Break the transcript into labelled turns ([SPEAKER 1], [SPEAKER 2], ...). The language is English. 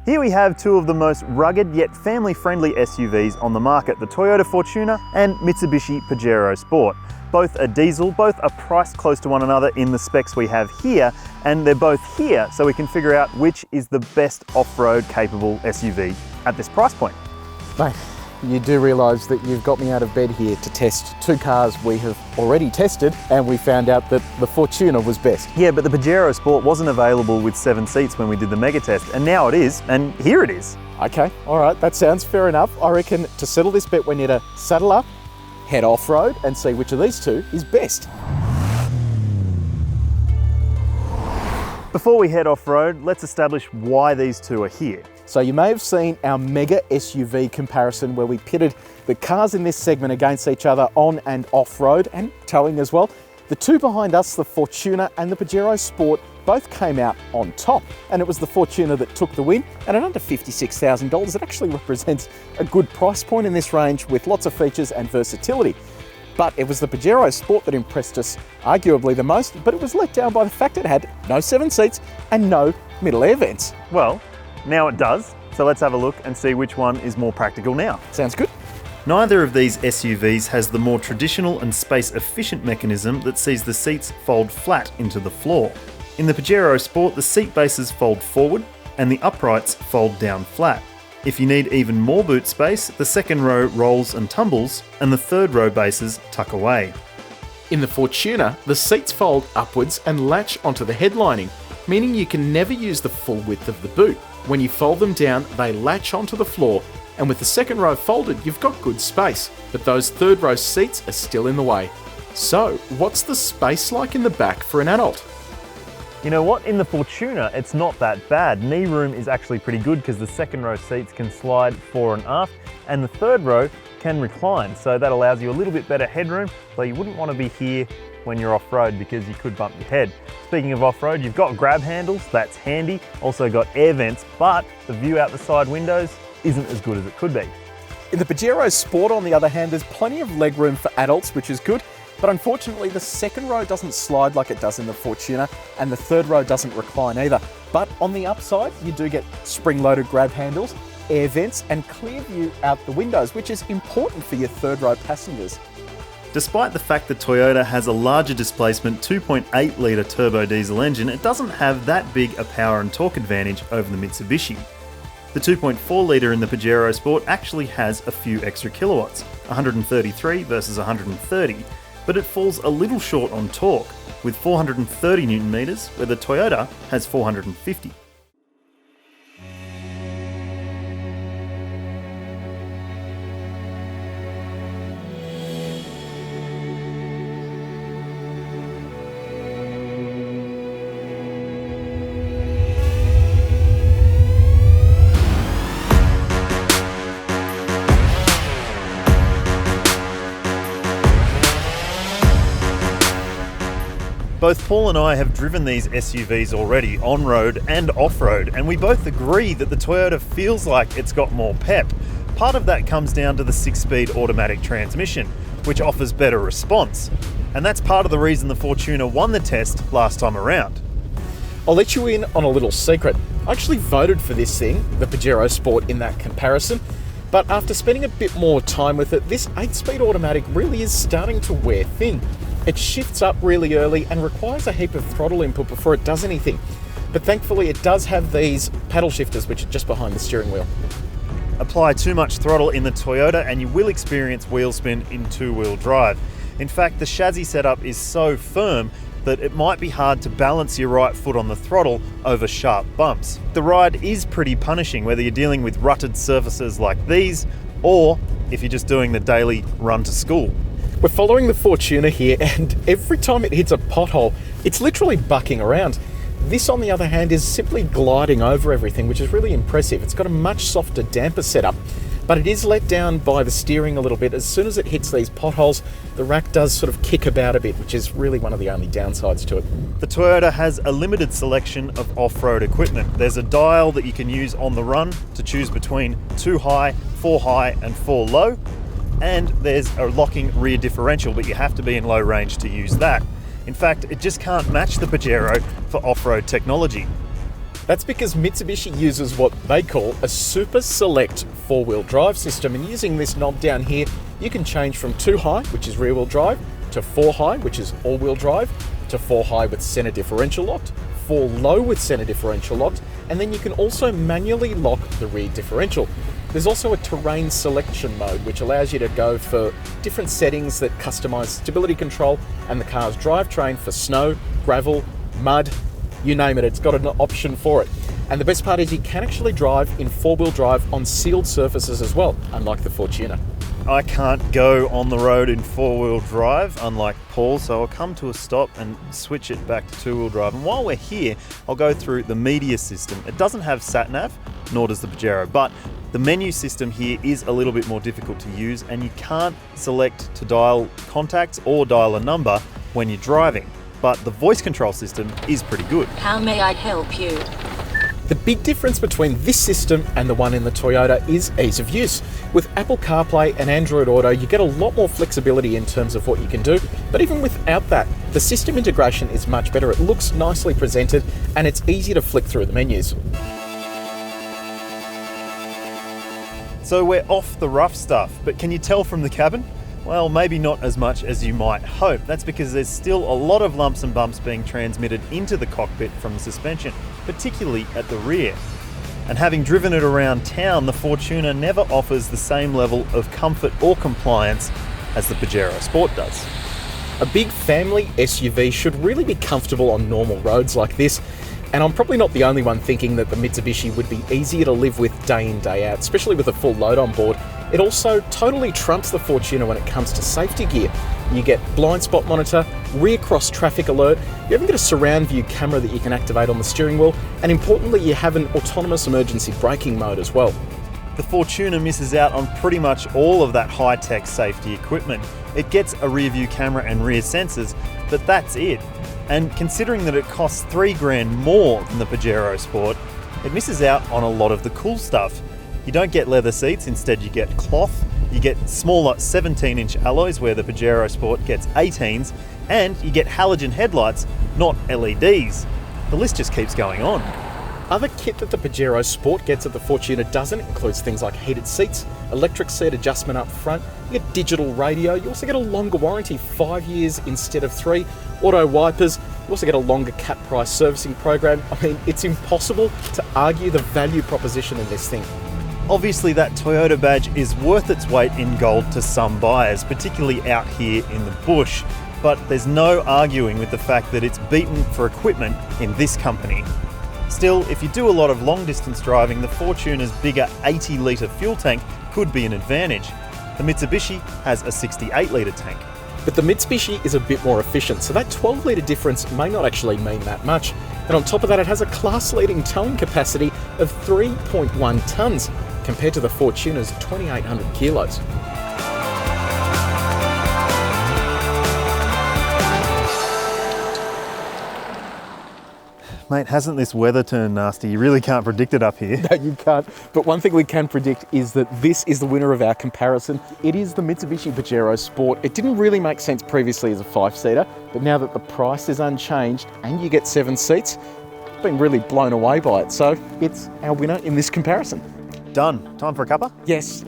[SPEAKER 1] Here we have two of the most rugged yet family-friendly SUVs on the market, the Toyota Fortuner and Mitsubishi Pajero Sport. Both are diesel, both are priced close to one another in the specs we have here, and they're both here so we can figure out which is the best off-road capable SUV at this price point.
[SPEAKER 2] Mate, you do realise that you've got me out of bed here to test two cars we have already tested, and we found out that the Fortuner was best.
[SPEAKER 1] Yeah, but the Pajero Sport wasn't available with 7 seats when we did the mega test, and now it is, and here it is.
[SPEAKER 2] Okay, all right, that sounds fair enough. I reckon to settle this bet we need to saddle up, head off-road and see which of these two is best.
[SPEAKER 1] Before we head off-road, let's establish why these two are here.
[SPEAKER 2] So you may have seen our mega SUV comparison where we pitted the cars in this segment against each other on and off-road and towing as well. The two behind us, the Fortuner and the Pajero Sport, both came out on top, and it was the Fortuner that took the win. And at under $56,000, it actually represents a good price point in this range with lots of features and versatility. But it was the Pajero Sport that impressed us arguably the most, but it was let down by the fact it had no 7 seats and no middle air vents.
[SPEAKER 1] Well, now it does, so let's have a look and see which one is more practical now.
[SPEAKER 2] Sounds good.
[SPEAKER 1] Neither of these SUVs has the more traditional and space-efficient mechanism that sees the seats fold flat into the floor. In the Pajero Sport, the seat bases fold forward and the uprights fold down flat. If you need even more boot space, the second row rolls and tumbles and the third row bases tuck away.
[SPEAKER 3] In the Fortuner, the seats fold upwards and latch onto the headlining, meaning you can never use the full width of the boot. When you fold them down, they latch onto the floor, and with the second row folded, you've got good space, but those third row seats are still in the way. So, what's the space like in the back for an adult?
[SPEAKER 1] You know what, in the Fortuner, it's not that bad. Knee room is actually pretty good because the second row seats can slide fore and aft, and the third row can recline, so that allows you a little bit better headroom, though you wouldn't want to be here when you're off-road because you could bump your head. Speaking of off-road, you've got grab handles, that's handy. Also got air vents, but the view out the side windows isn't as good as it could be.
[SPEAKER 2] In the Pajero Sport, on the other hand, there's plenty of legroom for adults, which is good, but unfortunately the second row doesn't slide like it does in the Fortuner, and the third row doesn't recline either. But on the upside, you do get spring-loaded grab handles, air vents, and clear view out the windows, which is important for your third row passengers.
[SPEAKER 1] Despite the fact that Toyota has a larger displacement 2.8 litre turbo diesel engine, it doesn't have that big a power and torque advantage over the Mitsubishi. The 2.4 litre in the Pajero Sport actually has a few extra kilowatts, 133 versus 130, but it falls a little short on torque, with 430 Newton meters, where the Toyota has 450. Both Paul and I have driven these SUVs already on-road and off-road, and we both agree that the Toyota feels like it's got more pep. Part of that comes down to the 6-speed automatic transmission, which offers better response. And that's part of the reason the Fortuner won the test last time around.
[SPEAKER 2] I'll let you in on a little secret. I actually voted for this thing, the Pajero Sport, in that comparison, but after spending a bit more time with it, this 8-speed automatic really is starting to wear thin. It shifts up really early and requires a heap of throttle input before it does anything. But thankfully it does have these paddle shifters which are just behind the steering wheel.
[SPEAKER 1] Apply too much throttle in the Toyota and you will experience wheel spin in two-wheel drive. In fact, the chassis setup is so firm that it might be hard to balance your right foot on the throttle over sharp bumps. The ride is pretty punishing, whether you're dealing with rutted surfaces like these, or if you're just doing the daily run to school.
[SPEAKER 2] We're following the Fortuner here, and every time it hits a pothole, it's literally bucking around. This, on the other hand, is simply gliding over everything, which is really impressive. It's got a much softer damper setup, but it is let down by the steering a little bit. As soon as it hits these potholes, the rack does sort of kick about a bit, which is really one of the only downsides to it.
[SPEAKER 1] The Toyota has a limited selection of off-road equipment. There's a dial that you can use on the run to choose between 2 high, 4 high, and 4 low. And there's a locking rear differential, but you have to be in low range to use that. In fact, it just can't match the Pajero for off-road technology.
[SPEAKER 2] That's because Mitsubishi uses what they call a super select four-wheel drive system, and using this knob down here, you can change from 2 high, which is rear-wheel drive, to 4 high, which is all-wheel drive, to 4 high with center differential locked, 4 low with center differential locked, and then you can also manually lock the rear differential. There's also a terrain selection mode, which allows you to go for different settings that customize stability control and the car's drivetrain for snow, gravel, mud, you name it, it's got an option for it. And the best part is you can actually drive in 4-wheel drive on sealed surfaces as well, unlike the Fortuner.
[SPEAKER 1] I can't go on the road in 4-wheel drive, unlike Paul, so I'll come to a stop and switch it back to 2-wheel drive. And while we're here, I'll go through the media system. It doesn't have sat-nav, nor does the Pajero, but the menu system here is a little bit more difficult to use, and you can't select to dial contacts or dial a number when you're driving. But the voice control system is pretty good.
[SPEAKER 4] How may I help you?
[SPEAKER 2] The big difference between this system and the one in the Toyota is ease of use. With Apple CarPlay and Android Auto, you get a lot more flexibility in terms of what you can do, but even without that, the system integration is much better. It looks nicely presented and it's easy to flick through the menus.
[SPEAKER 1] So we're off the rough stuff, but can you tell from the cabin? Well, maybe not as much as you might hope. That's because there's still a lot of lumps and bumps being transmitted into the cockpit from the suspension, particularly at the rear. And having driven it around town, the Fortuner never offers the same level of comfort or compliance as the Pajero Sport does.
[SPEAKER 2] A big family SUV should really be comfortable on normal roads like this, and I'm probably not the only one thinking that the Mitsubishi would be easier to live with day in, day out, especially with a full load on board. It also totally trumps the Fortuner when it comes to safety gear. You get blind spot monitor, rear cross traffic alert, you even get a surround view camera that you can activate on the steering wheel, and importantly you have an autonomous emergency braking mode as well.
[SPEAKER 1] The Fortuner misses out on pretty much all of that high-tech safety equipment. It gets a rear view camera and rear sensors, but that's it. And considering that it costs $3,000 more than the Pajero Sport, it misses out on a lot of the cool stuff. You don't get leather seats, instead you get cloth, you get smaller 17-inch alloys where the Pajero Sport gets 18s, and you get halogen headlights, not LEDs. The list just keeps going on.
[SPEAKER 2] Other kit that the Pajero Sport gets that the Fortuner doesn't includes things like heated seats, electric seat adjustment up front, you get digital radio, you also get a longer warranty, 5 years instead of 3, auto wipers, you also get a longer cap price servicing program. I mean, it's impossible to argue the value proposition in this thing.
[SPEAKER 1] Obviously that Toyota badge is worth its weight in gold to some buyers, particularly out here in the bush. But there's no arguing with the fact that it's beaten for equipment in this company. Still, if you do a lot of long distance driving, the Fortuner's bigger 80-litre fuel tank could be an advantage. The Mitsubishi has a 68-litre tank.
[SPEAKER 2] But the Mitsubishi is a bit more efficient, so that 12-litre difference may not actually mean that much. And on top of that, it has a class-leading towing capacity of 3.1 tonnes, compared to the Fortuner's 2,800 kilos.
[SPEAKER 1] Mate, hasn't this weather turned nasty? You really can't predict it up here.
[SPEAKER 2] No, you can't. But one thing we can predict is that this is the winner of our comparison. It is the Mitsubishi Pajero Sport. It didn't really make sense previously as a 5-seater, but now that the price is unchanged and you get 7 seats, I've been really blown away by it. So it's our winner in this comparison.
[SPEAKER 1] Done. Time for a cuppa?
[SPEAKER 2] Yes.